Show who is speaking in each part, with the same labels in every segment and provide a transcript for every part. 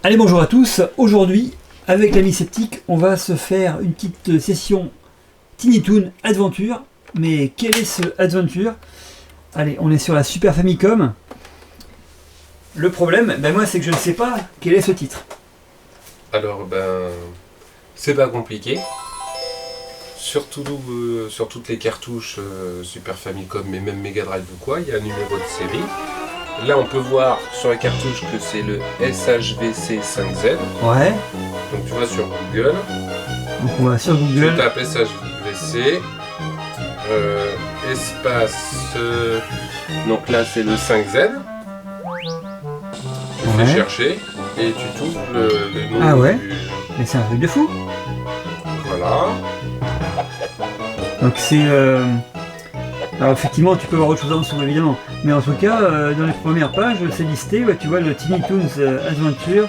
Speaker 1: Allez, bonjour à tous. Aujourd'hui, avec l'ami sceptique, on va se faire une petite session Tiny Toon Adventure. Mais quel est ce Adventure? Allez, on est sur la Super Famicom. Le problème, moi, c'est que je ne sais pas quel est ce titre.
Speaker 2: Alors, c'est pas compliqué. Surtout sur toutes les cartouches Super Famicom, mais même Mega Drive ou quoi, il y a un numéro de série. Là, on peut voir sur la cartouche que c'est le SHVC5Z.
Speaker 1: Ouais.
Speaker 2: Donc, tu vois sur Google.
Speaker 1: Donc, on va sur Google.
Speaker 2: Tu tapes SHVC. Espace. Donc là, c'est le 5Z. Tu fais chercher et tu trouves le nom.
Speaker 1: Ah ouais. Mais c'est un truc de fou.
Speaker 2: Voilà.
Speaker 1: Donc c'est... Alors effectivement, tu peux voir autre chose en dessous, évidemment. Mais en tout cas, dans les premières pages, c'est listé, tu vois, le Tiny Toons Adventure,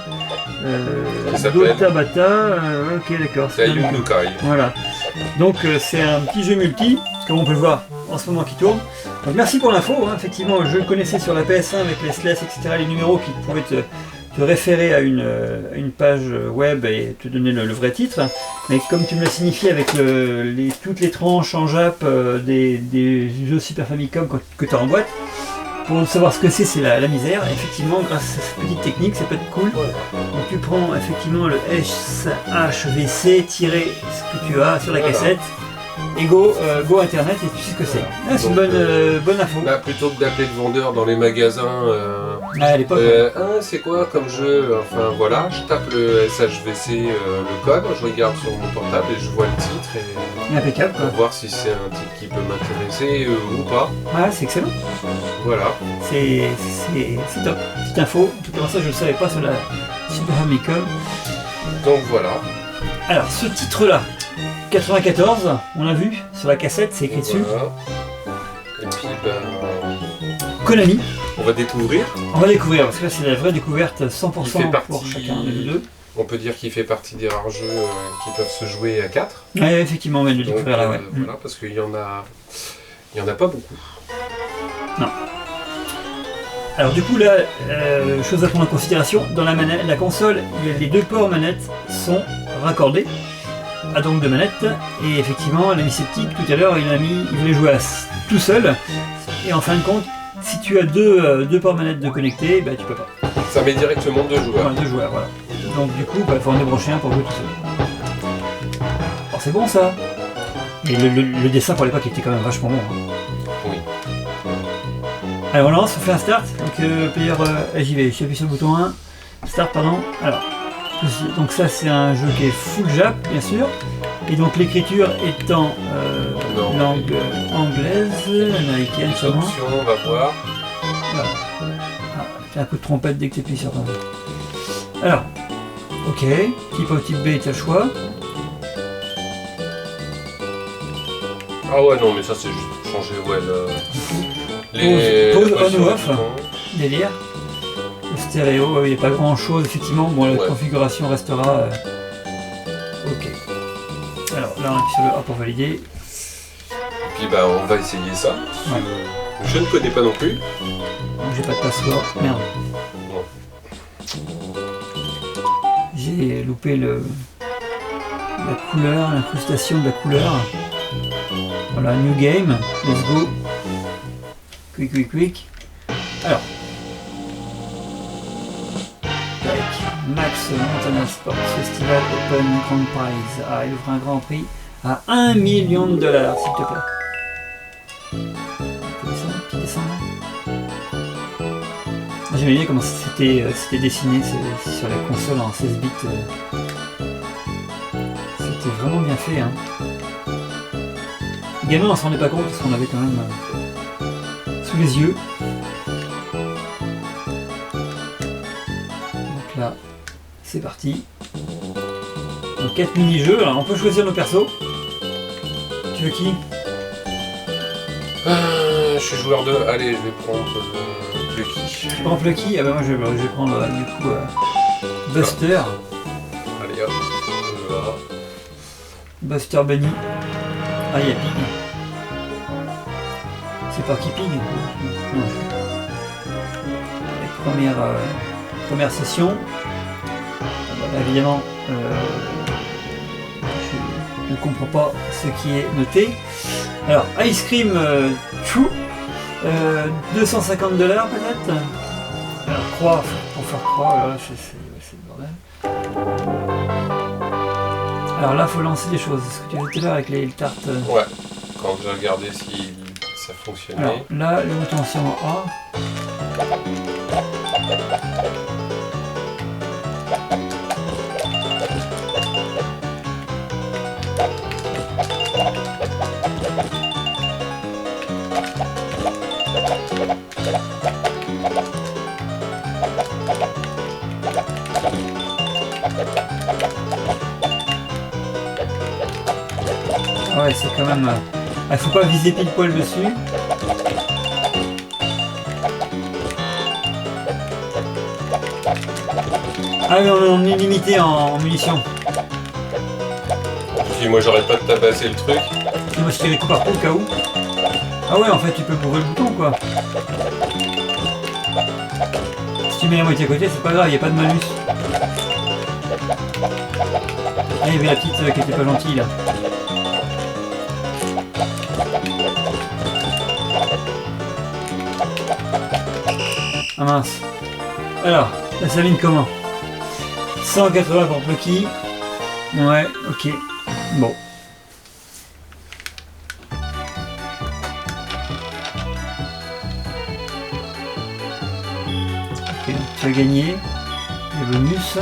Speaker 1: Dota Bata, ok d'accord.
Speaker 2: C'est Yunukai.
Speaker 1: Voilà. Donc c'est un petit jeu multi, comme on peut le voir en ce moment qui tourne. Donc merci pour l'info, hein. Effectivement, je le connaissais sur la PS1 avec les SLES, etc., les numéros qui pouvaient te référer à une page web et te donner le vrai titre. Mais comme tu me l'as signifié avec toutes les tranches en Jap des jeux Super Famicom que tu as en boîte, pour savoir ce que c'est la misère. Effectivement, grâce à cette petite technique, ça peut être cool. Donc tu prends effectivement le SHVC, ce que tu as sur la cassette, et go internet et tu sais ce que c'est. Ah, c'est une bonne info.
Speaker 2: Là, plutôt que d'appeler le vendeur dans les magasins,
Speaker 1: à l'époque.
Speaker 2: C'est quoi comme jeu? Enfin voilà, je tape le SHVC, le code, je regarde sur mon portable et je vois le titre et
Speaker 1: impeccable,
Speaker 2: pour voir si c'est un titre qui peut m'intéresser ou pas.
Speaker 1: Ah, c'est excellent.
Speaker 2: Voilà.
Speaker 1: C'est top. Petite info, tout comme ça je ne le savais pas sur la Super Famicom.
Speaker 2: Donc voilà.
Speaker 1: Alors ce titre là, 94, on l'a vu sur la cassette, c'est écrit dessus.
Speaker 2: Et puis
Speaker 1: Konami.
Speaker 2: On va découvrir.
Speaker 1: On va découvrir, parce que là c'est la vraie découverte 100% pour chacun des deux.
Speaker 2: On peut dire qu'il fait partie des rares jeux qui peuvent se jouer à 4.
Speaker 1: Oui, effectivement, on va le découvrir là, ouais.
Speaker 2: Voilà, parce qu'il y en a pas beaucoup.
Speaker 1: Non. Alors du coup là, chose à prendre en considération, dans la console, les deux ports manettes sont raccordés à donc deux manettes, et effectivement l'ami sceptique tout à l'heure il voulait jouer tout seul, et en fin de compte, si tu as deux ports manettes de connectés, tu peux pas.
Speaker 2: Ça met directement deux joueurs.
Speaker 1: Ouais, deux joueurs, voilà. Donc du coup, il faut en débrancher un pour jouer tout seul. Alors c'est bon ça. Et le dessin pour l'époque était quand même vachement bon. Hein.
Speaker 2: Oui.
Speaker 1: Alors on lance, on fait un start. Donc player, j'y vais, j'appuie sur le bouton 1. Start, pardon. Alors, donc ça c'est un jeu qui est full Jap, bien sûr. Et donc l'écriture étant langue anglaise, américaine sûrement.
Speaker 2: On va voir.
Speaker 1: Voilà. T'as un coup de trompette dès que tu appuies sur ton. Alors, ok, type A ou type B, tu as le choix.
Speaker 2: Ah ouais, non, mais ça c'est juste pour changer,
Speaker 1: Pause on ou off, délire. Le stéréo, il n'y a pas grand chose, effectivement. Bon, la configuration restera. Ok. Alors là, on appuie sur le A pour valider.
Speaker 2: Et puis on va essayer ça.
Speaker 1: Ouais.
Speaker 2: Je ne connais pas non plus.
Speaker 1: Donc j'ai pas de password. Merde. J'ai loupé la couleur, l'incrustation de la couleur. Voilà, new game, let's go. Quick. Alors. Max Montana Sports Festival Open Grand Prize. Ah, il ouvre un grand prix à $1 million, s'il te plaît. Petit dessin là. J'aimais bien comment c'était dessiné sur la console en 16 bits. C'était vraiment bien fait. Hein. Également, on s'en rendait pas compte parce qu'on avait quand même sous les yeux. Donc là, c'est parti. Donc 4 mini-jeux. Alors on peut choisir nos persos. Tu veux qui?
Speaker 2: Je suis joueur 2. Allez, je vais prendre Plucky.
Speaker 1: Tu prends Plucky? Ah bah moi je vais prendre du coup Buster.
Speaker 2: Allez hop, voilà.
Speaker 1: Buster Bunny. Ah, il y a Pig. C'est pas qui Pig? Non. Les premières sessions. évidemment, je ne comprends pas ce qui est noté. Alors, Ice Cream True, $250 peut-être. Alors, croix, pour faire croix, alors là, c'est le bordel. Alors là, il faut lancer des choses. Ce que tu as fait tout à l'heure avec les tartes.
Speaker 2: Ouais, quand j'ai regardé si ça fonctionnait.
Speaker 1: Alors là, le bouton c'est en A. Ouais, c'est quand même... Il faut pas viser pile poil dessus. Ah oui, on est limité en munitions.
Speaker 2: Si moi j'arrête pas de tabasser le truc.
Speaker 1: Moi je tirais coup par coup au cas où. Ah ouais, en fait tu peux bourrer le bouton quoi. Si tu mets la moitié à côté, c'est pas grave, il n'y a pas de malus. Ah, il y avait la petite qui était pas gentille là. Ah mince. Alors, ça s'aligne comment? 180 pour Plucky. Ouais, ok. Bon. Ok, donc tu as gagné. Les bonus.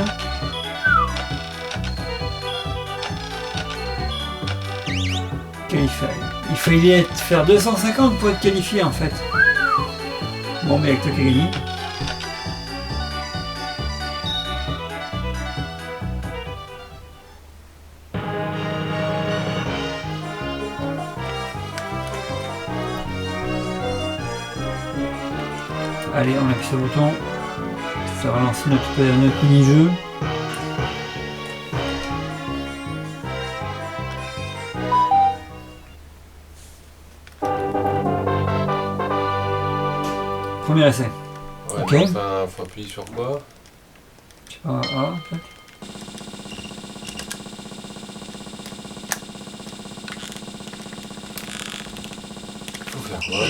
Speaker 1: Qualifié. Il fallait faire 250 pour être qualifié en fait. Bon, mais avec toi qui as gagné. Allez, on appuie sur le bouton. Ça va lancer notre mini-jeu. Premier essai.
Speaker 2: Ouais,
Speaker 1: ok.
Speaker 2: Enfin, faut appuyer sur quoi?
Speaker 1: Je sais pas, A peut-être.
Speaker 2: Faut faire quoi?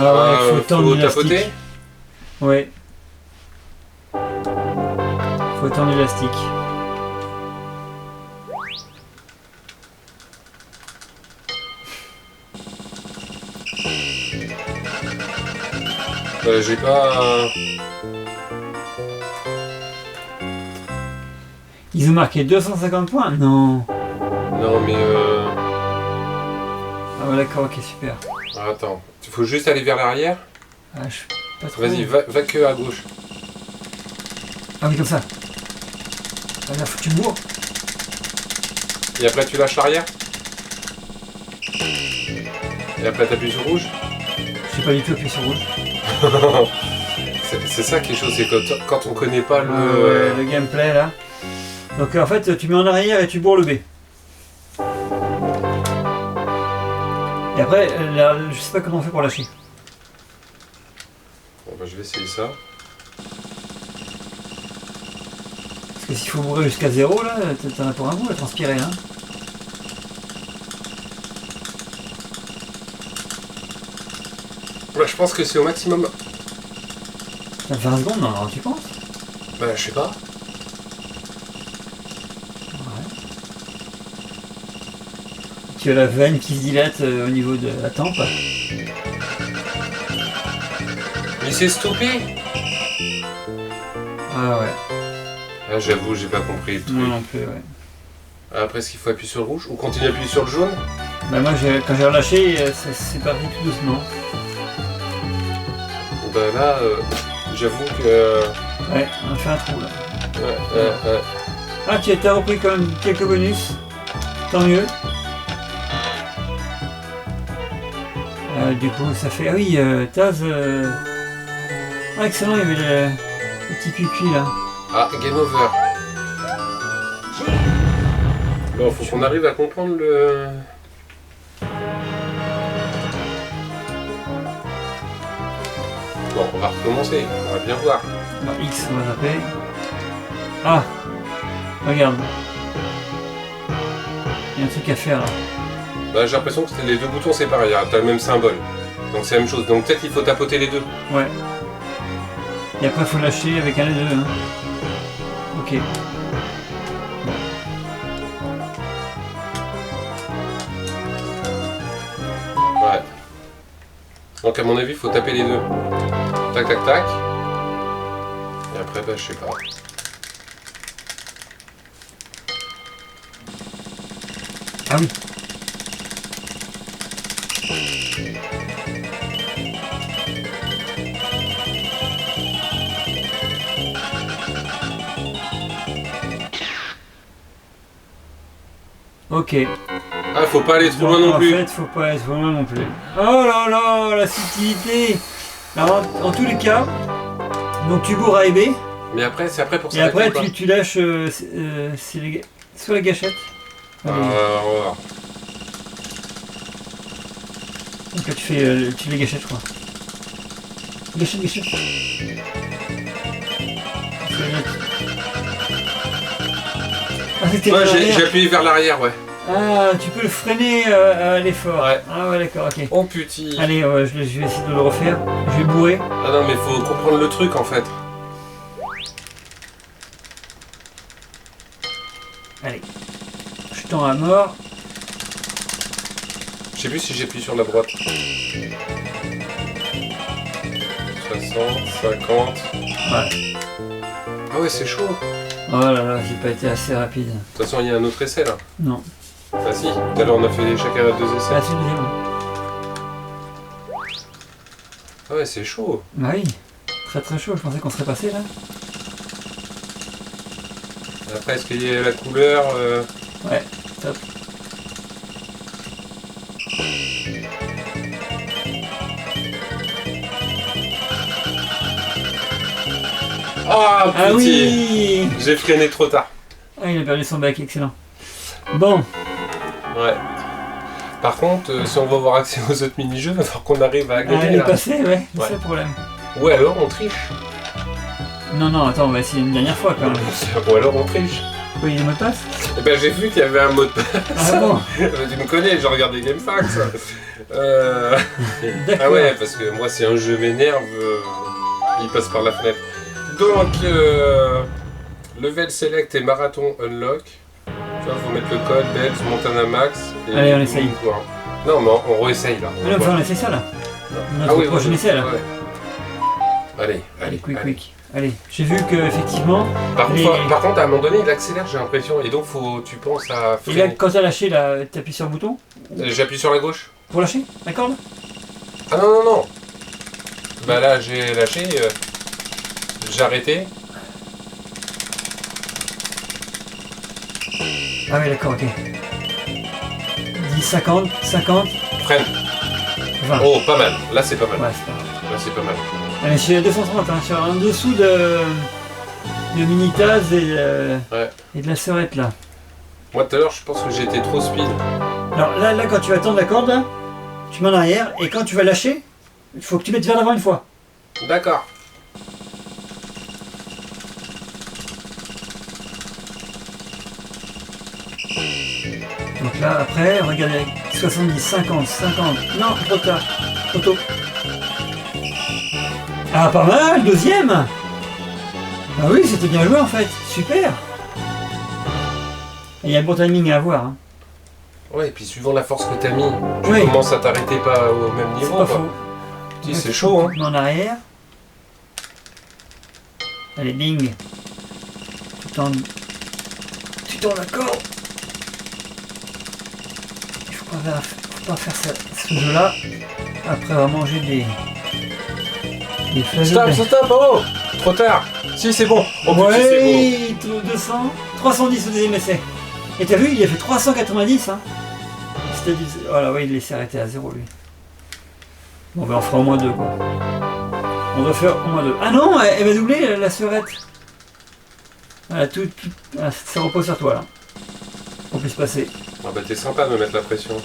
Speaker 1: Ah ouais, faut tendre l'élastique.
Speaker 2: tapoter?
Speaker 1: Ouais. Faut tendre l'élastique.
Speaker 2: J'ai pas...
Speaker 1: Ils ont marqué 250 points? Non.
Speaker 2: Non mais
Speaker 1: Ah ouais, d'accord, ok, super.
Speaker 2: Attends, il faut juste aller vers l'arrière.
Speaker 1: Ah, je suis pas trop...
Speaker 2: Vas-y, va que à gauche.
Speaker 1: Ah oui, comme ça. Ah là, faut que tu bourres.
Speaker 2: Et après tu lâches l'arrière. Et après t'appuies sur rouge.
Speaker 1: Je sais pas du tout appuyer sur rouge.
Speaker 2: C'est ça qui est chaud, c'est quand on connaît pas le...
Speaker 1: Ouais, le gameplay là. Donc en fait, tu mets en arrière et tu bourres le B. Et après, là, je sais pas comment on fait pour lâcher.
Speaker 2: Bon bah je vais essayer ça.
Speaker 1: Parce que s'il faut bourrer jusqu'à 0 là, t'en as pour un bout à transpirer hein.
Speaker 2: Ouais, je pense que c'est au maximum.
Speaker 1: 20 secondes, non, tu penses?
Speaker 2: Bah je sais pas.
Speaker 1: Ouais. Tu as la veine qui se dilate au niveau de la tempe.
Speaker 2: Mais c'est stoppé.
Speaker 1: Ah ouais.
Speaker 2: Ah j'avoue, j'ai pas compris le truc.
Speaker 1: Moi non plus, ouais.
Speaker 2: Après, est-ce qu'il faut appuyer sur le rouge ou continuer à appuyer sur le jaune?
Speaker 1: Bah moi, quand j'ai relâché, c'est parti tout doucement.
Speaker 2: Bah là, j'avoue que...
Speaker 1: Ouais, on a fait un trou là.
Speaker 2: Ouais.
Speaker 1: Ah, tu as repris quand même quelques bonus. Tant mieux. Du coup, ça fait... Ah oui, Taz... Ah, excellent, il y avait le petit cuicui là.
Speaker 2: Ah, game over. Bon, faut qu'on arrive à comprendre le... Bon, on va recommencer, on va bien voir.
Speaker 1: Alors X, on va zapper. Ah, regarde. Il y a un truc à faire là.
Speaker 2: Bah, j'ai l'impression que c'était les deux boutons séparés, t'as le même symbole. Donc c'est la même chose. Donc peut-être il faut tapoter les deux.
Speaker 1: Ouais. Et après, il faut lâcher avec un des deux. Hein. Ok.
Speaker 2: Ouais. Donc à mon avis, il faut taper les deux. Tac, tac, tac. Et après, bah, je sais pas.
Speaker 1: Ah oui. Ok.
Speaker 2: Ah, faut pas aller trop loin non plus.
Speaker 1: En fait, faut pas aller trop loin non plus. Oh là là, la subtilité. Alors, en tous les cas, donc tu bourres A et B.
Speaker 2: Mais après, c'est après pour ça.
Speaker 1: Et après, tu lâches sur la gâchette.
Speaker 2: On va voir.
Speaker 1: Donc là, tu les gâchettes, je crois. Gâchette. Ah, c'était
Speaker 2: Ouais,
Speaker 1: vers
Speaker 2: j'ai
Speaker 1: l'arrière.
Speaker 2: appuyé vers l'arrière, ouais.
Speaker 1: Ah, tu peux le freiner à l'effort.
Speaker 2: Ouais.
Speaker 1: Ah ouais, d'accord, ok.
Speaker 2: Oh putain.
Speaker 1: Allez, je vais essayer de le refaire. Je vais bourrer.
Speaker 2: Ah non, mais faut comprendre le truc en fait.
Speaker 1: Allez. Je tends à mort.
Speaker 2: Je sais plus si j'appuie sur la droite. 60, 50.
Speaker 1: Ouais.
Speaker 2: Ah ouais, c'est chaud.
Speaker 1: Oh là là, j'ai pas été assez rapide.
Speaker 2: De toute façon, il y a un autre essai là.
Speaker 1: Non.
Speaker 2: Ah si, tout à l'heure on a fait chacun 2 essais.
Speaker 1: Ah, c'est le deuxième.
Speaker 2: Ah ouais, c'est chaud.
Speaker 1: Bah oui. Très très chaud, je pensais qu'on serait passé là.
Speaker 2: Après, est-ce qu'il y a la couleur
Speaker 1: Ouais, top.
Speaker 2: Ah
Speaker 1: Ah
Speaker 2: putain.
Speaker 1: oui.
Speaker 2: J'ai freiné trop tard.
Speaker 1: Ah, il a perdu son bac, excellent. Bon,
Speaker 2: Ouais. Par contre, si on veut avoir accès aux autres mini-jeux, il va falloir qu'on arrive à
Speaker 1: ah,
Speaker 2: gagner
Speaker 1: il est
Speaker 2: là.
Speaker 1: passé, ouais, c'est
Speaker 2: Ouais.
Speaker 1: ça le problème.
Speaker 2: Ou alors on triche.
Speaker 1: Non, attends, on va essayer une dernière fois quand même.
Speaker 2: Ou alors on triche.
Speaker 1: Oui, il y a le mot de passe.
Speaker 2: Eh ben j'ai vu qu'il y avait un mot de passe.
Speaker 1: Ah bon.
Speaker 2: Tu me connais, j'ai regardé GameFAQs.
Speaker 1: D'accord.
Speaker 2: Ah ouais, parce que moi si un jeu m'énerve, il passe par la fenêtre. Donc, level select et marathon unlock. Tu vois, faut mettre le code Bells Montana Max. Et
Speaker 1: Allez, on essaye.
Speaker 2: Quoi. Non, mais on réessaye là.
Speaker 1: Allez, on essaie ça là. Notre
Speaker 2: Ah oui,
Speaker 1: prochain
Speaker 2: ouais,
Speaker 1: essai là.
Speaker 2: ouais. Allez,
Speaker 1: Quick. Allez, j'ai vu que effectivement.
Speaker 2: Par contre, à un moment donné, il accélère, j'ai l'impression. Et donc, tu penses à
Speaker 1: Et là,
Speaker 2: freiner.
Speaker 1: quand t'as lâché là, t'appuies sur le bouton
Speaker 2: J'appuie sur la gauche.
Speaker 1: pour lâcher la corde.
Speaker 2: Ah non. Bah là, j'ai lâché. J'ai arrêté.
Speaker 1: Ah oui, d'accord, ok. 10, 50,
Speaker 2: Freine.
Speaker 1: 20.
Speaker 2: Oh, pas mal. Là, c'est pas mal.
Speaker 1: Ouais, c'est pas grave.
Speaker 2: Là, c'est pas mal.
Speaker 1: Allez, je suis à 230, hein, je suis en dessous de Mini-Taz
Speaker 2: Ouais.
Speaker 1: et de la sœurette là.
Speaker 2: Moi, tout à l'heure, je pense que j'étais trop speed.
Speaker 1: Alors là, quand tu vas tendre la corde, là, tu mets en arrière et quand tu vas lâcher, il faut que tu mettes vers l'avant une fois.
Speaker 2: D'accord.
Speaker 1: Donc là, après, regardez, 70, 50. Non, trop tard. Trop tôt. Ah, pas mal, deuxième. Ah oui, c'était bien joué en fait. Super. Et il y a un bon timing à avoir. Hein.
Speaker 2: Ouais, et puis suivant la force que t'as mis, tu
Speaker 1: Oui.
Speaker 2: commences à t'arrêter pas au même
Speaker 1: C'est
Speaker 2: niveau.
Speaker 1: pas
Speaker 2: quoi.
Speaker 1: faux.
Speaker 2: Si, c'est chaud, hein.
Speaker 1: Tu mets en arrière. Allez, bing. Tu tends la corde. Il faut pas faire ce jeu-là après avoir mangé des flageolets.
Speaker 2: Stop, oh. Trop tard. Si, c'est bon. Oh, putain, c'est
Speaker 1: Ouais, 200, 310 au deuxième essai. Et t'as vu, il a fait 390. Hein. C'est-à-dire, voilà, ouais, il laissé arrêter à 0 lui. Bon, ben on fera au moins 2 quoi. On doit faire au moins 2. Ah non, elle va doubler la sœurette. Voilà, ça repose sur toi là. On peut se passer.
Speaker 2: bon. Ah bah t'es sympa de me mettre la pression.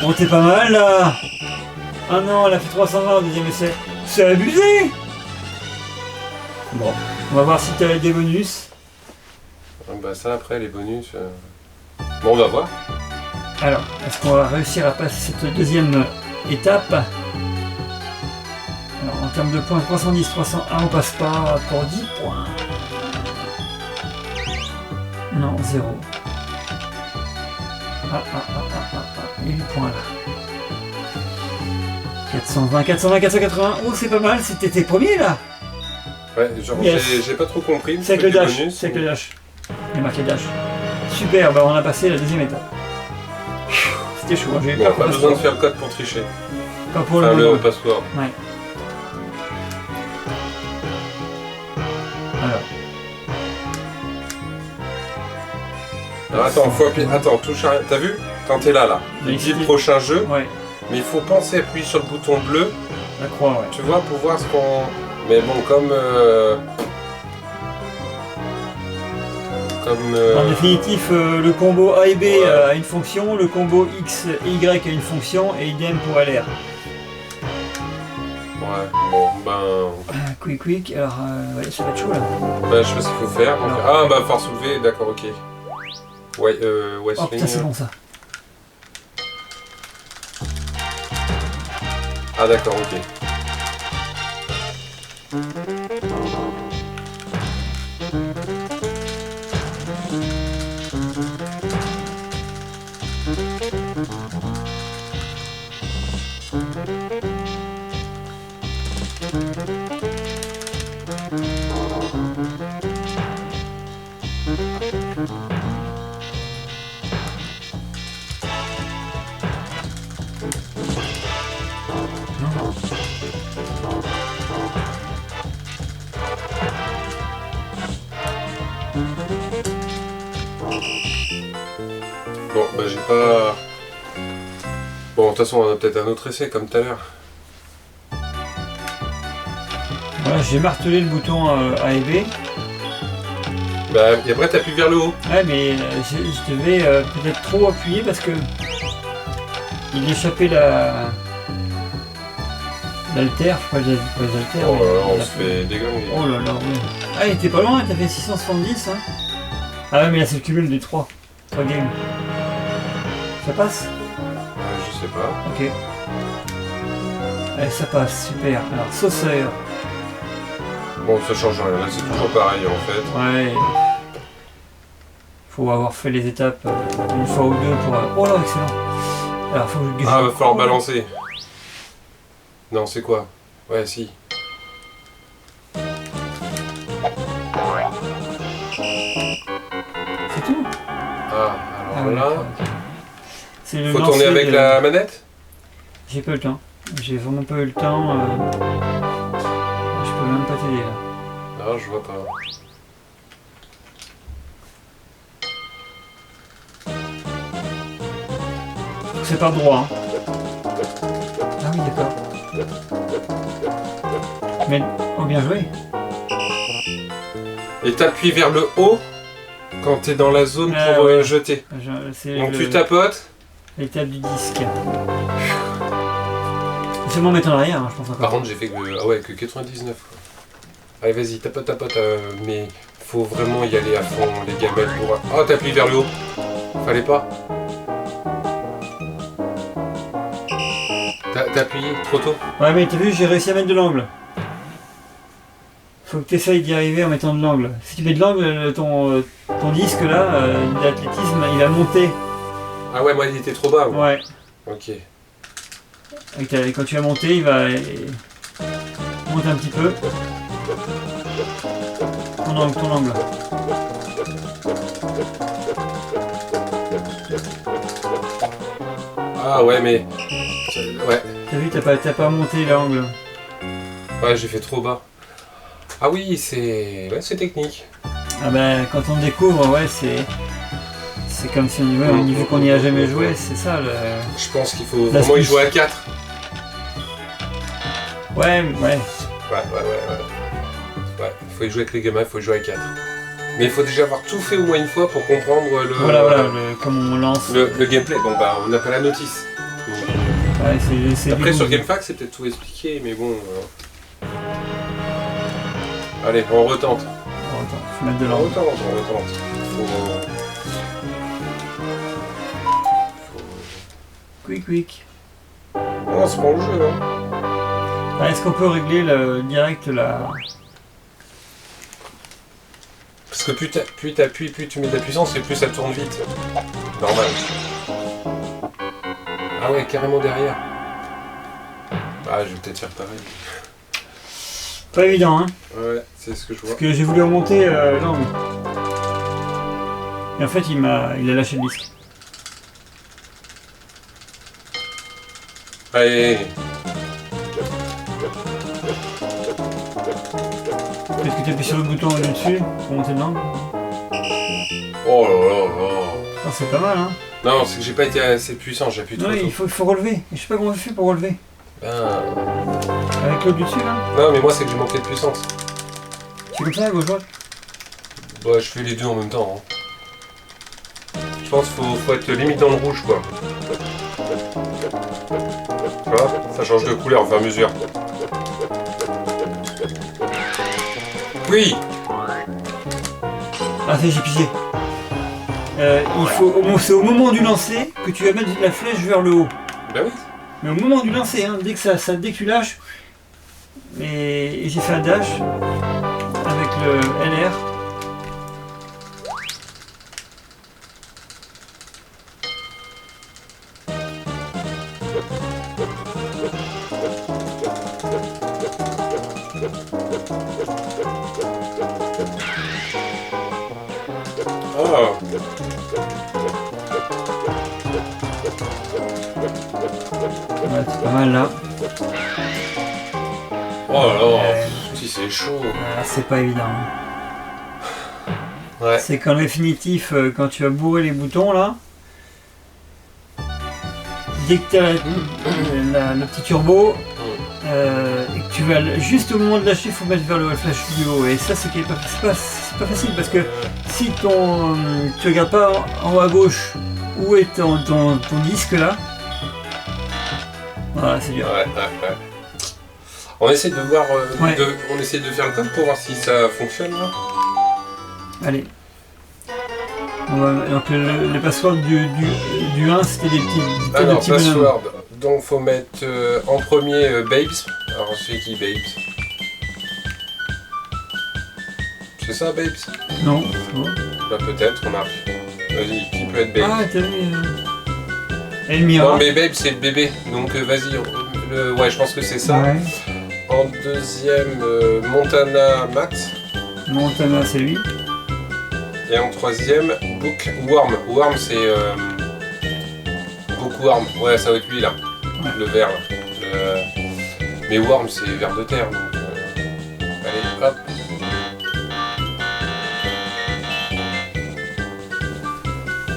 Speaker 1: Oh, t'es pas mal là. Ah non, elle a fait 320 au deuxième essai. C'est abusé. Bon, on va voir si t'as des bonus.
Speaker 2: Bah ça après les bonus... Bon on va voir.
Speaker 1: Alors, est-ce qu'on va réussir à passer cette deuxième étape? Alors, en termes de points, 310, 301, on passe pas pour 10 points. Non, 0. Il y a 8 points là. 420, 420, 480. Oh, c'est pas mal, c'était tes premiers là.
Speaker 2: Ouais, genre
Speaker 1: Yes.
Speaker 2: j'ai pas trop compris.
Speaker 1: C'est avec le dash. C'est avec le dash. Il y a marqué dash. Super, bah on a passé la deuxième étape. C'était chaud, hein, j'ai
Speaker 2: Bon, pas besoin de faire le code pour tricher.
Speaker 1: Pas pour
Speaker 2: Enfin,
Speaker 1: le
Speaker 2: le
Speaker 1: moment.
Speaker 2: password.
Speaker 1: Ouais. Alors,
Speaker 2: Alors attends, faut appuyer. Attends, touche à rien. T'as vu? Quand t'es là,
Speaker 1: Mais
Speaker 2: il dit le
Speaker 1: c'était-
Speaker 2: prochain jeu,
Speaker 1: ouais,
Speaker 2: mais il faut penser à appuyer sur le bouton bleu,
Speaker 1: la croix, ouais.
Speaker 2: tu vois, pour voir ce qu'on. Mais bon, comme.
Speaker 1: En définitif, le combo A et B
Speaker 2: Ouais.
Speaker 1: a une fonction, le combo X et Y a une fonction, et idem pour LR.
Speaker 2: Ouais, bon, ben.
Speaker 1: Quick, alors, ouais, ça va être chaud là.
Speaker 2: Ben, je sais ce qu'il faut faire. Donc...
Speaker 1: Alors.
Speaker 2: Ah, bah, force soulever, d'accord, ok. Ouais,
Speaker 1: Oh
Speaker 2: Westling.
Speaker 1: putain, c'est bon ça.
Speaker 2: Ah, d'accord, ok. Bon, bah, j'ai pas. Bon, de toute façon, on a peut-être un autre essai comme tout à l'heure.
Speaker 1: Voilà, j'ai martelé le bouton A et B.
Speaker 2: Bah, et après, t'appuies vers le haut.
Speaker 1: Ouais, mais je devais peut-être trop appuyer parce que il échappait l'alter, pas les alters.
Speaker 2: Oh
Speaker 1: mais
Speaker 2: là là, on
Speaker 1: la-
Speaker 2: se fait déglinguer.
Speaker 1: Oh là là, oui. Ah, il était pas loin, t'as fait 670, hein. Ah ouais, mais là c'est le cumul des 3 games. Ça passe?
Speaker 2: Je sais pas.
Speaker 1: Ok. Allez, ça passe, super. Alors, sauceur.
Speaker 2: Bon, ça change rien. Là, c'est toujours pareil en fait.
Speaker 1: Ouais. Faut avoir fait les étapes une fois ou deux pour... Oh là, excellent. Alors, faut que je...
Speaker 2: Ah, va falloir balancer. Non, c'est quoi? Ouais, si.
Speaker 1: C'est tout?
Speaker 2: Ah, alors
Speaker 1: ouais,
Speaker 2: là.
Speaker 1: d'accord, ok. C'est le
Speaker 2: Faut
Speaker 1: lancer
Speaker 2: tourner avec
Speaker 1: de-
Speaker 2: la manette?
Speaker 1: J'ai pas eu le temps. J'ai vraiment pas eu le temps. Je peux même pas t'aider là.
Speaker 2: Non, je vois pas.
Speaker 1: C'est par droit. Hein. Ah oui, d'accord. Mais, oh, bien joué.
Speaker 2: Et t'appuies vers le haut quand t'es dans la zone
Speaker 1: Ah,
Speaker 2: pour
Speaker 1: ouais.
Speaker 2: jeter.
Speaker 1: C'est
Speaker 2: Donc tu tapotes.
Speaker 1: l'étape du disque. C'est seulement mettre en arrière, hein, je pense
Speaker 2: Par
Speaker 1: encore.
Speaker 2: contre, j'ai fait que, ah ouais, que 99. Quoi. Allez, vas-y, tapote, mais faut vraiment y aller à fond, les gamelles pour. Oh, t'appuies vers le haut. Fallait pas. T'as appuyé trop tôt.
Speaker 1: Ouais, mais t'as vu, j'ai réussi à mettre de l'angle. Faut que tu essayes d'y arriver en mettant de l'angle. Si tu mets de l'angle, ton disque là, d'athlétisme, il va monter.
Speaker 2: Ah ouais, moi il était trop bas. Moi.
Speaker 1: Ouais.
Speaker 2: Ok.
Speaker 1: Et quand tu vas monter, il va monter un petit peu. Ton angle.
Speaker 2: Ah ouais, mais. Ouais.
Speaker 1: T'as vu, t'as pas monté l'angle.
Speaker 2: Ouais, j'ai fait trop bas. Ah oui, c'est. Ouais, c'est technique.
Speaker 1: Ah ben, quand on découvre, ouais, c'est comme si on jouait au niveau qu'on n'y a jamais joué, c'est ça le...
Speaker 2: Je pense qu'il faut
Speaker 1: La
Speaker 2: vraiment y
Speaker 1: Switch.
Speaker 2: jouer à 4.
Speaker 1: Ouais,
Speaker 2: Ouais, il faut y jouer avec les gamins, il faut y jouer à 4. Mais il faut déjà avoir tout fait au moins une fois pour comprendre
Speaker 1: voilà, comme on lance.
Speaker 2: le gameplay. Bon bah on n'a pas la notice.
Speaker 1: Ouais, c'est
Speaker 2: Après,
Speaker 1: du
Speaker 2: sur
Speaker 1: bon.
Speaker 2: GameFAQ, c'est peut-être tout expliqué, mais bon. Allez, on retente.
Speaker 1: Oh, attends, faut mettre de
Speaker 2: On
Speaker 1: l'ordre.
Speaker 2: retente.
Speaker 1: Quick.
Speaker 2: Non, c'est pas le jeu, hein.
Speaker 1: Ah, est-ce qu'on peut régler direct la...
Speaker 2: Parce que plus t'appuies, plus tu mets de la puissance et plus ça tourne vite. Normal. Ah ouais, carrément derrière. Ah, je vais peut-être faire pareil.
Speaker 1: Pas évident, hein.
Speaker 2: Ouais, c'est ce que je vois.
Speaker 1: Parce que j'ai voulu remonter l'angle. Et en fait, il a lâché le disque.
Speaker 2: Allez.
Speaker 1: Est-ce que tu appuies sur le bouton au-dessus pour monter l'angle?
Speaker 2: Oh là là là.
Speaker 1: Ah, c'est pas mal, hein.
Speaker 2: Non, c'est que j'ai pas été assez puissant, j'appuie trop
Speaker 1: Non,
Speaker 2: tôt.
Speaker 1: il faut relever. Je sais pas comment je fais pour relever.
Speaker 2: Ben...
Speaker 1: Avec l'autre du dessus, là.
Speaker 2: Non, mais moi, c'est que j'ai manqué de puissance.
Speaker 1: C'est comme ça, à gauche-droite.
Speaker 2: Bah, je fais les deux en même temps. Hein. Je pense qu'il faut être limite dans le rouge, quoi. Tu vois, ça change de couleur au fur et à mesure. Oui.
Speaker 1: Ah, j'ai pigé. C'est au moment du lancer que tu vas mettre la flèche vers le haut.
Speaker 2: Ben oui.
Speaker 1: Mais au moment du lancer, hein, dès que tu lâches, et j'ai fait un dash avec le LR.
Speaker 2: Ah.
Speaker 1: Ouais, c'est pas mal là.
Speaker 2: Oh là là, si c'est chaud.
Speaker 1: Ah, c'est pas évident. Hein.
Speaker 2: Ouais.
Speaker 1: C'est qu'en définitif, quand tu vas bourrer les boutons là, dès que tu as le petit turbo, et que tu vas juste au moment de lâcher, il faut mettre vers le flash du haut. Et ça, c'est pas facile parce que si tu regardes pas en haut à gauche où est ton disque là, voilà, c'est dur.
Speaker 2: Ouais. On essaie de voir,
Speaker 1: Ouais.
Speaker 2: on essaie de faire le code pour voir si ça fonctionne là.
Speaker 1: Allez. Donc le password du 1, c'était des petits
Speaker 2: Alors,
Speaker 1: bonhommes.
Speaker 2: password. Donc, faut mettre en premier Babes. Alors, c'est qui Babes? C'est ça, Babes?
Speaker 1: Non, c'est bon.
Speaker 2: Bah, peut-être, on arrive. Vas-y, qui peut être Babes?
Speaker 1: Ah, t'as vu Elmira.
Speaker 2: Non, mais Babes, c'est le bébé. Donc, vas-y. Ouais, je pense que c'est ça.
Speaker 1: Ouais.
Speaker 2: En deuxième, Montana Max.
Speaker 1: Montana, c'est lui.
Speaker 2: Et en troisième, Bookworm. Worm, c'est Bookworm. Ouais, ça va être lui là.
Speaker 1: Ouais.
Speaker 2: Le vert là. Mais Worm, c'est vers de terre. Donc, allez, hop.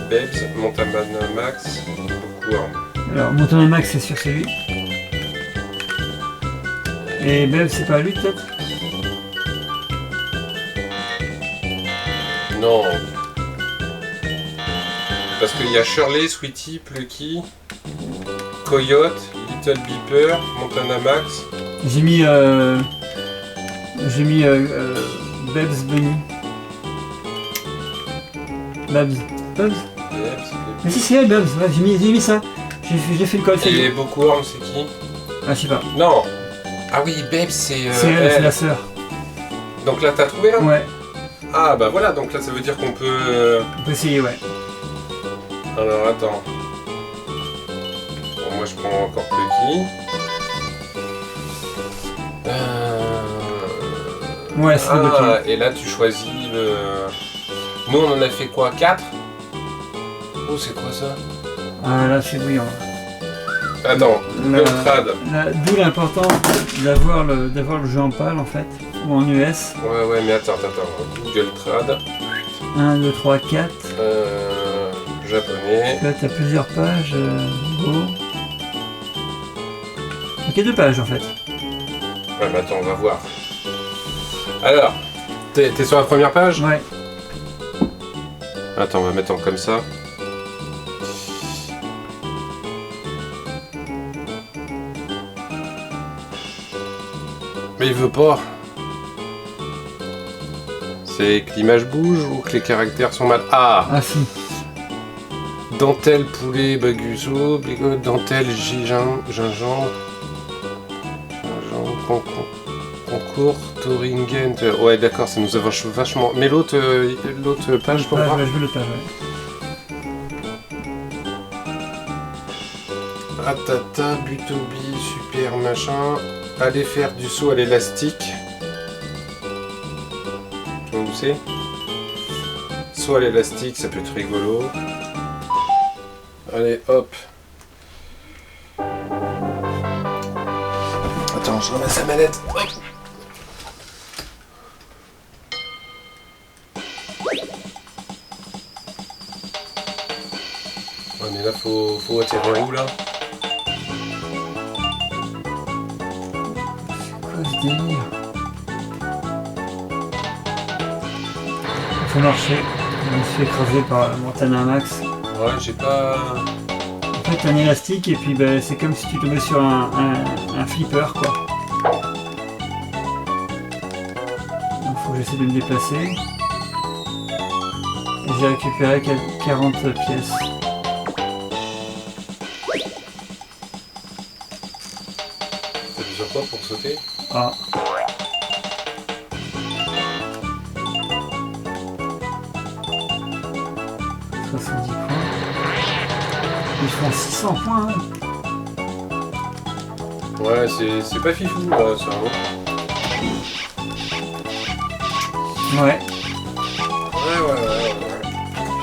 Speaker 2: Babes, Montana Max, Bookworm.
Speaker 1: Alors, Montana Max, c'est sûr, c'est lui. Et Bev, c'est pas lui, peut-être?
Speaker 2: Non. Parce qu'il y a Shirley, Sweetie, Plucky, Coyote, Little Beeper, Montana Max.
Speaker 1: J'ai mis Beb's Bunny. Babs. Mais si, c'est elle, Babs. Ouais, j'ai mis ça. J'ai fait le code.
Speaker 2: Et Bookworm, c'est qui?
Speaker 1: Ah, je sais pas.
Speaker 2: Non. Ah oui, Babes, c'est
Speaker 1: C'est elle, c'est la sœur.
Speaker 2: Donc là, t'as trouvé là?
Speaker 1: Ouais,
Speaker 2: Ah bah voilà, donc là, ça veut dire qu'on peut...
Speaker 1: on peut essayer, ouais.
Speaker 2: Alors, attends. Bon, moi, je prends encore Plucky.
Speaker 1: Ouais, c'est le
Speaker 2: Ah, et là, tu choisis le... Nous, on en a fait quoi? 4? Oh, c'est quoi ça?
Speaker 1: Ah, là, c'est brillant.
Speaker 2: Attends, Google Trad.
Speaker 1: D'où l'importance d'avoir le jeu en PAL, en fait, ou en US.
Speaker 2: Ouais, mais attends. Google Trad.
Speaker 1: 1, 2, 3, 4.
Speaker 2: Japonais.
Speaker 1: Là, tu as plusieurs pages. Go. Ok, 2 pages, en fait.
Speaker 2: Ouais, mais attends, on va voir. Alors, t'es sur la première page?
Speaker 1: Ouais.
Speaker 2: Attends, on va mettre en comme ça. Mais il veut pas. C'est que l'image bouge ou que les caractères sont mal. Ah,
Speaker 1: Ah si.
Speaker 2: dentelle, poulet, baguso, bigot, dentelle, gingembre, concours, Thoringen. Ouais, d'accord, ça nous a vachement. Mais l'autre page pour voir.
Speaker 1: Je veux le page, ouais.
Speaker 2: Atata, butobi, super machin. Allez faire du saut à l'élastique. Tu vois où c'est? Saut à l'élastique, ça peut être rigolo. Allez, hop. Attends, je ramasse la manette. Hop. Ouais, mais là, faut atterrir où, là?
Speaker 1: Quoi ce délire? Il faut marcher. Je me suis écrasé par la montagne à max.
Speaker 2: Ouais, j'ai pas...
Speaker 1: En fait, un élastique et puis ben, c'est comme si tu tombais sur un flipper quoi. Donc faut que j'essaie de me déplacer. Et j'ai récupéré 40 pièces.
Speaker 2: T'appuies sur quoi pour sauter?
Speaker 1: Ah. Ils font 600 points. Hein.
Speaker 2: Ouais, c'est pas fifou là, ça. Hein.
Speaker 1: Ouais.
Speaker 2: Ouais.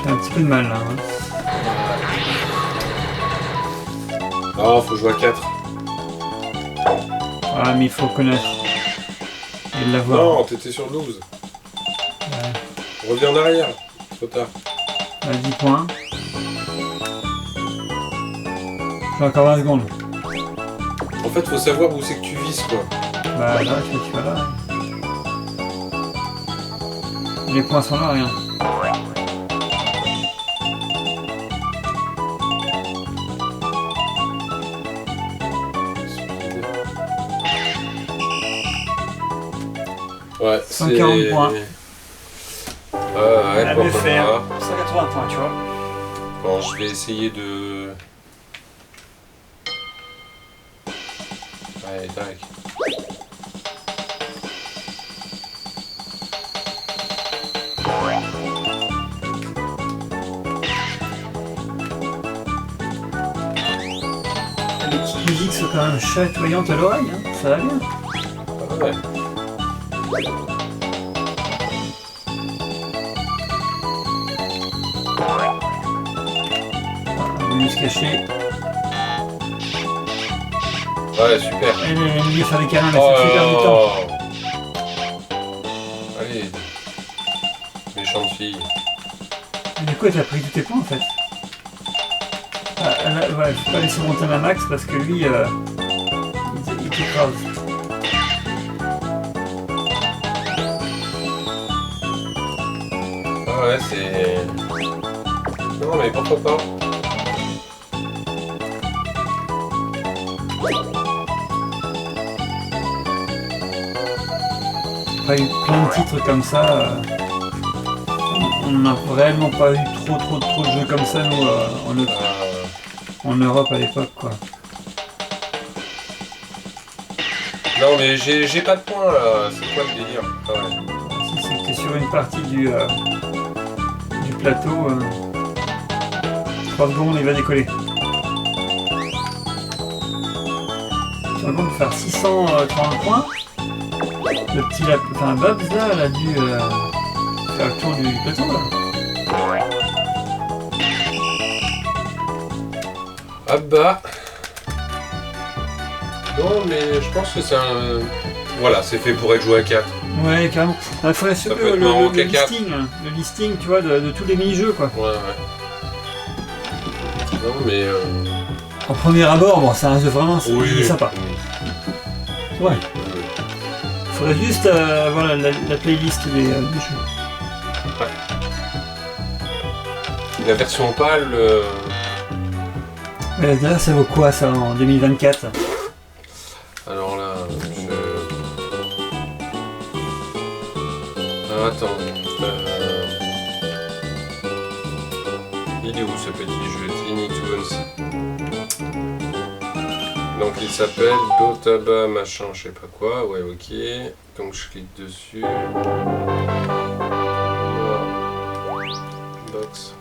Speaker 1: J'ai un petit peu de mal là. Hein.
Speaker 2: Oh, faut jouer à 4.
Speaker 1: Ah, mais il faut connaître. Et l'avoir.
Speaker 2: Non, t'étais sur 12.
Speaker 1: Ouais.
Speaker 2: Reviens en arrière. Trop tard.
Speaker 1: À 10 points. J'ai encore 20 secondes.
Speaker 2: En fait, faut savoir où c'est que tu vises, quoi.
Speaker 1: Bah là, tu vas là. Les points sont là, rien.
Speaker 2: Ouais,
Speaker 1: 140 points.
Speaker 2: Ouais,
Speaker 1: pourquoi faire
Speaker 2: pas.
Speaker 1: 180 points, tu vois.
Speaker 2: Bon, je vais essayer de... Allez, tac.
Speaker 1: Les petites musiques sont quand même chatoyantes à l'oreille, hein. Ça va bien.
Speaker 2: Ah ouais.
Speaker 1: On va mieux se cacher.
Speaker 2: Ouais, super.
Speaker 1: Elle aime mieux faire des câlins, mais c'est super du temps.
Speaker 2: Allez. Méchante fille.
Speaker 1: Mais du coup, elle a pris tous tes points en fait. Ah, ouais, faut pas laisser monter ma max parce que lui, il t'écrase.
Speaker 2: Ah ouais, c'est... Non, mais pourquoi pas?
Speaker 1: Pas eu plein de titres comme ça. On n'a réellement pas eu trop de jeux comme ça nous en Europe à l'époque quoi.
Speaker 2: Non, mais j'ai pas de points là. C'est quoi le délire? Ah ouais.
Speaker 1: Si c'était sur une partie du plateau, 3 secondes il va décoller. Tu vas donc faire 630 points. Le petit Babs là, elle a dû faire le tour du plateau là.
Speaker 2: Ah bah. Non, mais je pense que c'est un... Voilà, c'est fait pour être joué à 4.
Speaker 1: Ouais, carrément. Il faudrait
Speaker 2: Ça
Speaker 1: se
Speaker 2: peut être marrant qu'à 4.
Speaker 1: le listing, tu vois, de tous les mini-jeux quoi.
Speaker 2: Ouais. Non, mais...
Speaker 1: En premier abord, bon, ça reste vraiment
Speaker 2: Oui.
Speaker 1: sympa. Ouais. Il faudrait juste voilà, la playlist des jeux.
Speaker 2: La version pâle...
Speaker 1: D'ailleurs, ça vaut quoi ça en 2024?
Speaker 2: Alors là, Alors attends. Il est où ce petit jeu Tiny Toons? Donc il s'appelle Dotaba machin je sais pas quoi, ouais ok. Donc je clique dessus. Voilà. Box.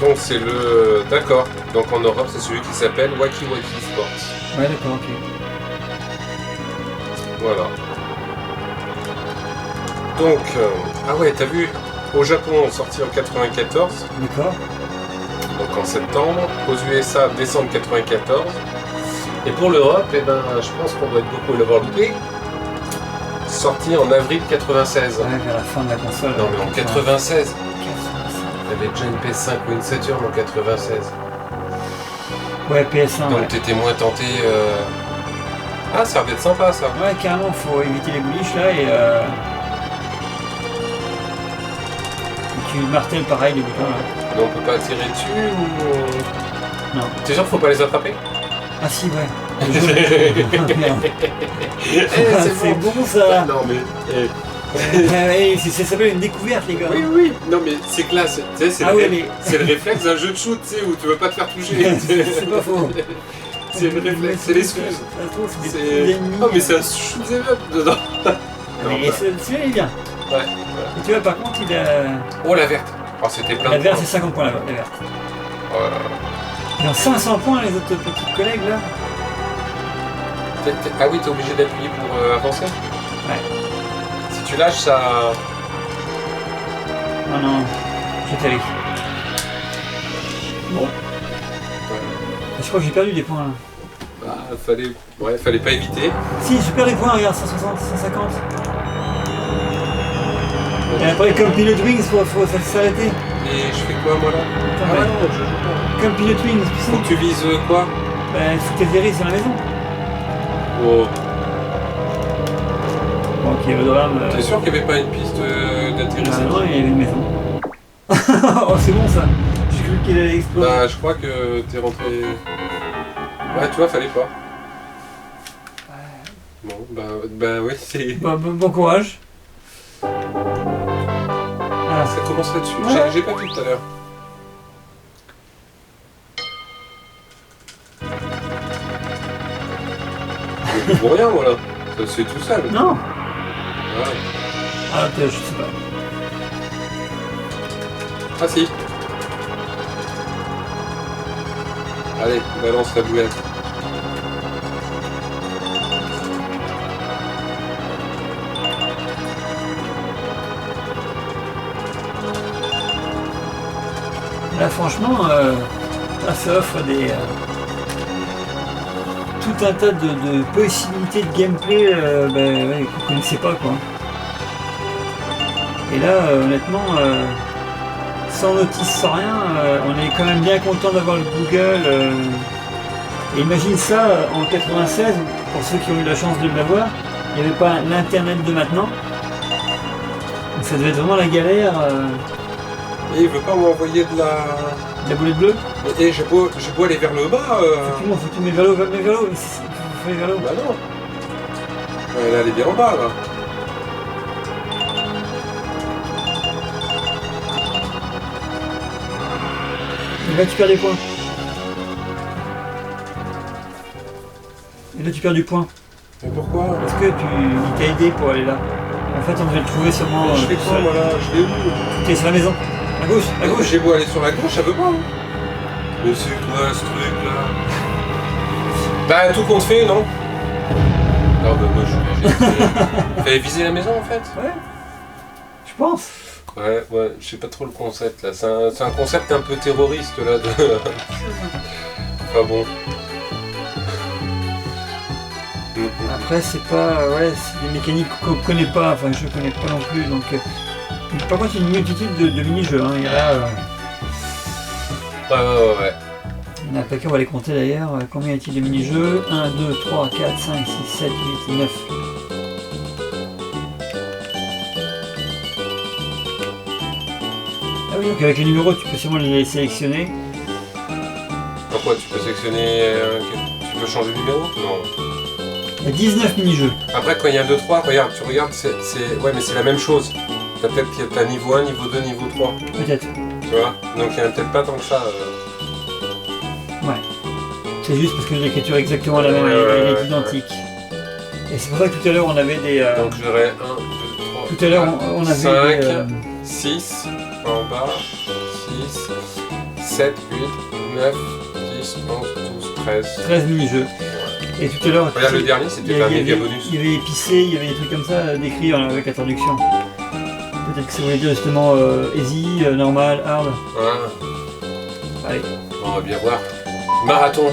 Speaker 2: Donc c'est le... D'accord. Donc en Europe c'est celui qui s'appelle Wacky Wacky Sports.
Speaker 1: Ouais, d'accord, ok.
Speaker 2: Voilà. Donc, ah ouais, t'as vu, au Japon, sorti en 94,
Speaker 1: D'accord.
Speaker 2: donc en septembre, aux USA, décembre 94, et pour l'Europe, eh ben, je pense qu'on doit être beaucoup l'avoir loupé, sorti en avril 96.
Speaker 1: Ouais, vers la fin de la console.
Speaker 2: Non mais en 96,
Speaker 1: 96.
Speaker 2: t'avais déjà une PS5 ou une Saturn en 96,
Speaker 1: Ouais, PS1,
Speaker 2: donc
Speaker 1: ouais.
Speaker 2: t'étais moins tenté... Ah, ça va être sympa ça.
Speaker 1: Ouais, carrément, faut éviter les bouliches là et tu martèles pareil les boutons là.
Speaker 2: Mais on peut pas tirer dessus ou...
Speaker 1: Non.
Speaker 2: T'es sûr qu'il faut pas les attraper?
Speaker 1: Ah si, ouais. Le jaune, ah, merde. C'est bon ça.
Speaker 2: Non mais...
Speaker 1: Ouais, ça s'appelle une découverte les gars.
Speaker 2: Oui, oui, non mais c'est classe, tu sais, c'est
Speaker 1: Ah
Speaker 2: le,
Speaker 1: ouais,
Speaker 2: ré-
Speaker 1: mais-
Speaker 2: c'est le réflexe d'un jeu de shoot, tu sais, où tu veux pas te faire toucher.
Speaker 1: C'est pas faux.
Speaker 2: C'est le réflexe, c'est l'excuse.
Speaker 1: Ça se trouve, c'est des
Speaker 2: C'est...
Speaker 1: petits ennemis.
Speaker 2: Oh mais c'est un shoot them up dedans. Non,
Speaker 1: Mais
Speaker 2: bah,
Speaker 1: celui-là il est bien.
Speaker 2: ouais.
Speaker 1: Et tu vois, par contre, il a.
Speaker 2: Oh la verte. Oh c'était plein
Speaker 1: La
Speaker 2: de
Speaker 1: verte,
Speaker 2: points.
Speaker 1: c'est 50 points la verte.
Speaker 2: Oh là là.
Speaker 1: Ils ont 500 points les autres petits collègues là.
Speaker 2: Ah oui, t'es obligé d'appuyer pour avancer.
Speaker 1: Ouais.
Speaker 2: Si tu lâches ça...
Speaker 1: Non, non, je t'arrive. Bon. Je crois que j'ai perdu des points là.
Speaker 2: Bah, fallait pas éviter.
Speaker 1: Si, je perds des points, regarde, 160, 150. Et après, comme Pilot Wings, faut s'arrêter.
Speaker 2: Et je fais quoi moi là?
Speaker 1: Attends,
Speaker 2: Ah
Speaker 1: ouais.
Speaker 2: non, je joue pas.
Speaker 1: Comme Pilot Wings, tu
Speaker 2: Faut que
Speaker 1: sais.
Speaker 2: tu vises quoi?
Speaker 1: Bah, il faut que t'atterrisses sur la maison.
Speaker 2: Oh.
Speaker 1: Bon, ok, le drame.
Speaker 2: T'es sûr qu'il n'y avait pas une piste
Speaker 1: Bah,
Speaker 2: d'atterrissage?
Speaker 1: non, il y avait une maison. Oh, c'est bon ça. J'ai cru qu'il allait exploser.
Speaker 2: Bah, je crois que t'es rentré. Ouais, tu vois, fallait pas. Bon, bah oui, c'est.
Speaker 1: Bon courage. Ah,
Speaker 2: Ça commence là-dessus.
Speaker 1: Ouais.
Speaker 2: J'ai pas vu tout à l'heure. Je pour rien, moi là. Ça se fait tout seul.
Speaker 1: non.
Speaker 2: Ouais.
Speaker 1: Ah, je sais pas.
Speaker 2: Ah si. Allez, balance la boulette.
Speaker 1: Là, franchement, là, ça offre des. Tout un tas de possibilités de gameplay ouais, qu'on ne connaissait pas quoi. Et là, honnêtement, sans notice, sans rien, on est quand même bien content d'avoir le Google. Et imagine ça en 96, pour ceux qui ont eu la chance de l'avoir, il n'y avait pas l'internet de maintenant. Donc ça devait être vraiment la galère.
Speaker 2: Et il veut pas m'envoyer de la.
Speaker 1: La boulette bleue.
Speaker 2: Et j'ai beau aller vers le bas.
Speaker 1: Effectivement, faut que tu mets vers l'eau, faut aller vers l'eau.
Speaker 2: Bah non. Elle est allée bien en bas là.
Speaker 1: Et là tu perds des points. Et là tu perds du point.
Speaker 2: Mais pourquoi?
Speaker 1: Parce que il t'a aidé pour aller là. En fait on devait le trouver seulement.
Speaker 2: Je fais quoi moi là? Je l'ai où?
Speaker 1: T'es sur la maison. À gauche, à gauche.
Speaker 2: J'ai beau aller sur la gauche, ça veut pas. Hein. Mais c'est quoi ce truc là? Bah tout compte fait, non? Non bah moi j'ai fallait viser la maison en fait.
Speaker 1: Ouais. Je pense.
Speaker 2: Ouais, je sais pas trop le concept là. C'est un concept un peu terroriste là de. Enfin bon.
Speaker 1: Après c'est pas. Ouais, c'est des mécaniques qu'on connaît pas, enfin je connais pas non plus. Donc. Par contre il y a une multitude de mini-jeux. Hein. Il y en a.
Speaker 2: Ouais.
Speaker 1: Il y en a un paquet, on va les compter d'ailleurs. Combien y a-t-il de mini-jeux? 1, 2, 3, 4, 5, 6, 7, 8, 9. Ah oui, donc avec les numéros, tu peux seulement les sélectionner.
Speaker 2: Pourquoi tu peux sélectionner. Tu peux changer de numéro? Non.
Speaker 1: Il y a 19 mini-jeux.
Speaker 2: Après, quand il y a 2-3, regarde, tu regardes, ouais, mais c'est la même chose. T'as niveau 1, niveau 2, niveau 3.
Speaker 1: Peut-être.
Speaker 2: Tu vois? Donc il n'y en a peut-être pas tant que ça.
Speaker 1: Ouais. C'est juste parce que l'écriture est exactement la même, elle est identique. Et c'est pour ça que tout à l'heure on avait des...
Speaker 2: Donc j'aurais 1, 2, 3,
Speaker 1: tout à l'heure on avait
Speaker 2: 5,
Speaker 1: des...
Speaker 2: 6, en bas, 6, 7, 8, 9, 10, 11, 12, 13.
Speaker 1: 13 mini-jeux. Et tout à l'heure...
Speaker 2: Regarde le dernier, c'était un méga bonus.
Speaker 1: Il y avait épicé, il y avait des trucs comme ça décrits avec la traduction. Peut-être que ça voulait dire justement easy, normal, hard.
Speaker 2: Ah.
Speaker 1: Allez.
Speaker 2: On va bien voir. Marathon.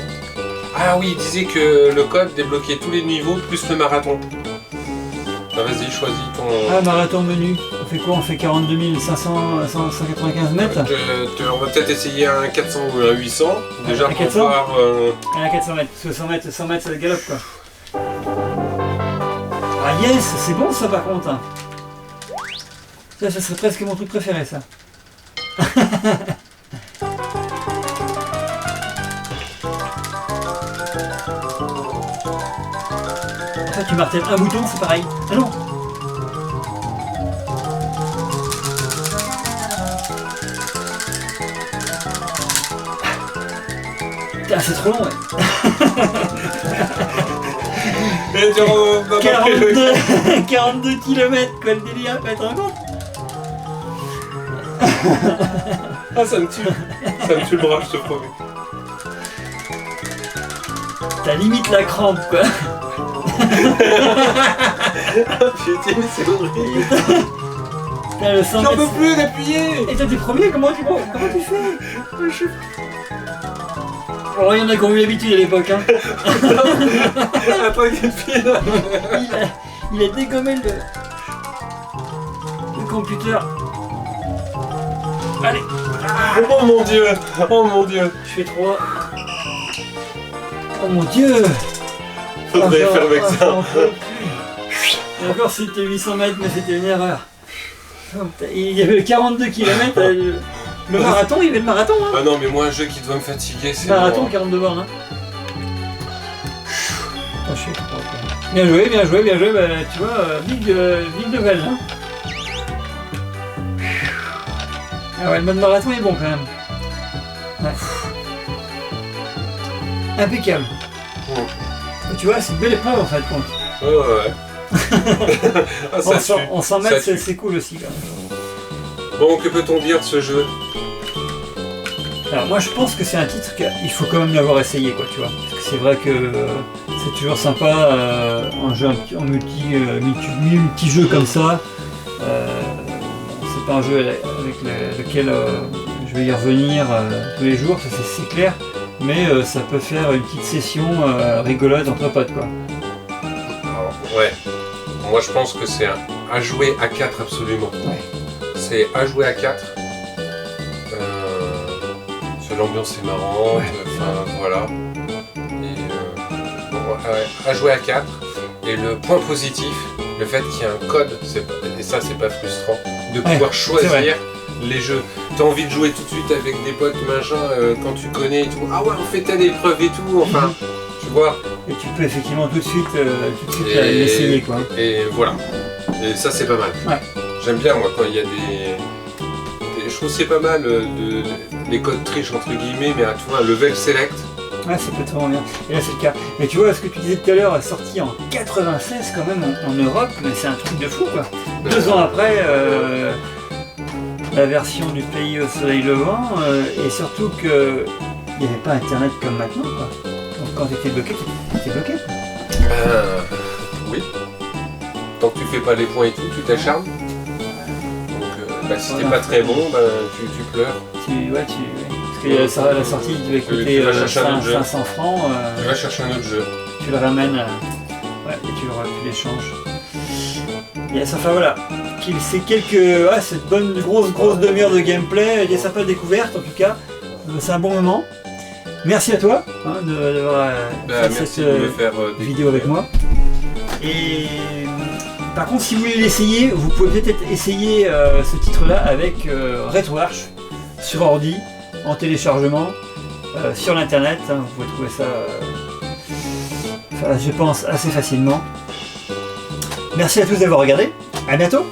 Speaker 2: Ah oui, il disait que le code débloquait tous les niveaux plus le marathon. Bah, vas-y, choisis ton...
Speaker 1: Ah, marathon menu. On fait quoi? On fait 42 195 mètres.
Speaker 2: On va peut-être essayer un 400 ou un 800. Déjà
Speaker 1: Un
Speaker 2: pour
Speaker 1: 400?
Speaker 2: voir...
Speaker 1: À 400 mètres. Parce que 100 mètres, ça galope quoi. Ah yes, c'est bon ça par contre. Hein. Ça serait presque mon truc préféré ça. Ça, tu martèles un bouton, c'est pareil. Ah non. Putain, c'est trop long, ouais. 42 km, quoi, le délire, pas être en compte.
Speaker 2: Ah, ça me tue. Ça me tue le bras, je te promets.
Speaker 1: T'as limite la crampe, quoi.
Speaker 2: Putain, c'est horrible.
Speaker 1: Putain, le 100
Speaker 2: J'en
Speaker 1: mètres,
Speaker 2: peux plus d'appuyer.
Speaker 1: et toi t'es premier, comment tu fais? Oh, il y en a qui ont eu l'habitude à l'époque, hein.
Speaker 2: Attends, quel fil.
Speaker 1: Il a dégommé le computer. Allez.
Speaker 2: Oh mon dieu. Oh mon dieu.
Speaker 1: Je fais 3. Oh mon dieu.
Speaker 2: Faudrait faire avec ça.
Speaker 1: Et encore c'était 800 mètres, mais c'était une erreur. Oh, putain, il y avait le 42 km, le marathon, il y avait le marathon. Hein.
Speaker 2: Ah non, mais moi, un jeu qui doit me fatiguer, c'est...
Speaker 1: Marathon,
Speaker 2: moi.
Speaker 1: 42 bornes. Hein. Oh, je sais pas. Bien joué, bien joué, bien joué. Bah, tu vois, big level. Hein. Ah ouais, le mode marathon est bon quand même. Ouais. Impeccable. Tu vois, c'est une belle épreuve en fait, compte.
Speaker 2: Ouais. Ah, ça tue.
Speaker 1: En 100 mètres,
Speaker 2: Ça tue.
Speaker 1: c'est cool aussi. Quand même.
Speaker 2: Bon, que peut-on dire de ce jeu?
Speaker 1: Alors moi je pense que c'est un titre qu'il faut quand même l'avoir essayé, quoi, tu vois. Parce que c'est vrai que c'est toujours sympa, un jeu en multi-jeu comme ça. C'est pas un jeu avec lequel je vais y revenir tous les jours, ça c'est clair. Mais ça peut faire une petite session rigolote entre potes, quoi.
Speaker 2: Alors, ouais. Moi, je pense que c'est à jouer à 4 absolument.
Speaker 1: Ouais.
Speaker 2: C'est à jouer à 4. L'ambiance est marrante, enfin voilà. Et bon, à jouer à 4. Et le point positif, le fait qu'il y ait un code, et ça c'est pas frustrant, de pouvoir choisir les jeux. T'as envie de jouer tout de suite avec des potes, machin, quand tu connais et tout. Ah ouais, on fait telle épreuve et tout, enfin, tu vois. Et
Speaker 1: tu peux effectivement tout de suite l'essayer, quoi.
Speaker 2: Et voilà. Et ça c'est pas mal.
Speaker 1: Ouais.
Speaker 2: J'aime bien moi quand il y a je trouve que c'est pas mal les codes triches entre guillemets, mais à toi un level select.
Speaker 1: Ouais, c'est peut-être bien. Et là c'est le cas. Mais tu vois, ce que tu disais tout à l'heure, sorti en 96 quand même en Europe, mais c'est un truc de fou, quoi. 2 ans après, la version du pays au soleil levant, et surtout que il n'y avait pas internet comme maintenant, quoi. Donc quand t'étais bloqué, t'étais bloqué, quoi.
Speaker 2: Oui. Tant que tu fais pas les points et tout, tu t'acharnes. Donc si t'es pas très bon, tu pleures.
Speaker 1: Parce que la sortie devait coûter 500 francs.
Speaker 2: Tu vas chercher un autre jeu.
Speaker 1: Tu le ramènes et tu l'échanges. Yes, enfin voilà. C'est cette bonne grosse demi-heure de gameplay, des sympas découvertes en tout cas. C'est un bon moment. Merci à toi d'avoir fait cette vidéo avec moi. Et par contre, si vous voulez l'essayer, vous pouvez peut-être essayer ce titre-là avec RetroArch sur ordi, en téléchargement, sur l'internet. Hein, vous pouvez trouver ça je pense assez facilement. Merci à tous d'avoir regardé, à bientôt.